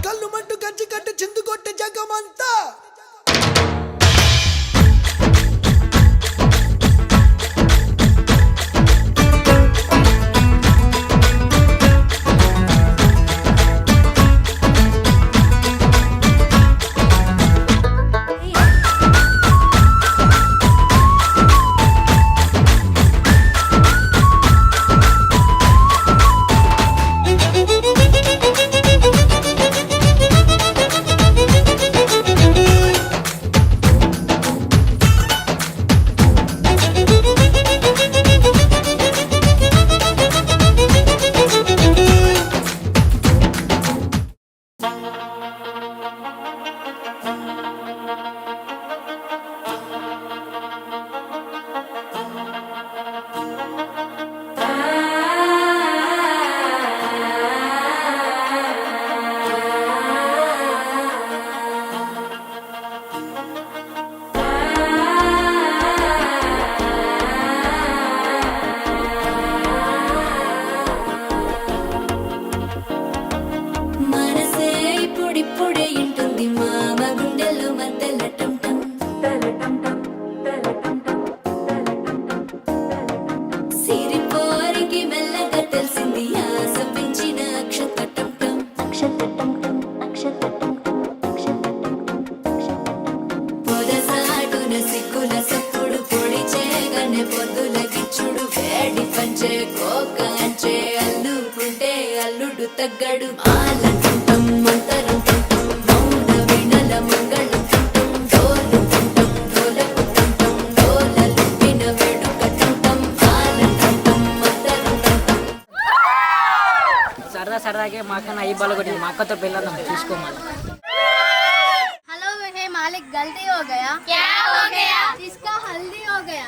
కళ్ళు మంటూ కంచి కట్టు చిందు కొట్టే జగమంతా అల్లుకుంటే అల్లుడు తగ్గడు మాలంటుంటాం మంతరంటుంటాం మౌన వినల మంగళంటుంటాం డోలుకుంటాం డోలకుంటుంటాం డోలలుంటిన వేడుకటుంటాం మాలంటుంటాం మంతరంటుంటాం. సరదాగే మా అక్క ఐ బాల్ కొట్టింది. మా అక్కతో పెళ్ళాం చూసుకోమని. हेलो हे मालिक गलती हो गया क्या हो गया इसका हल्दी हो गया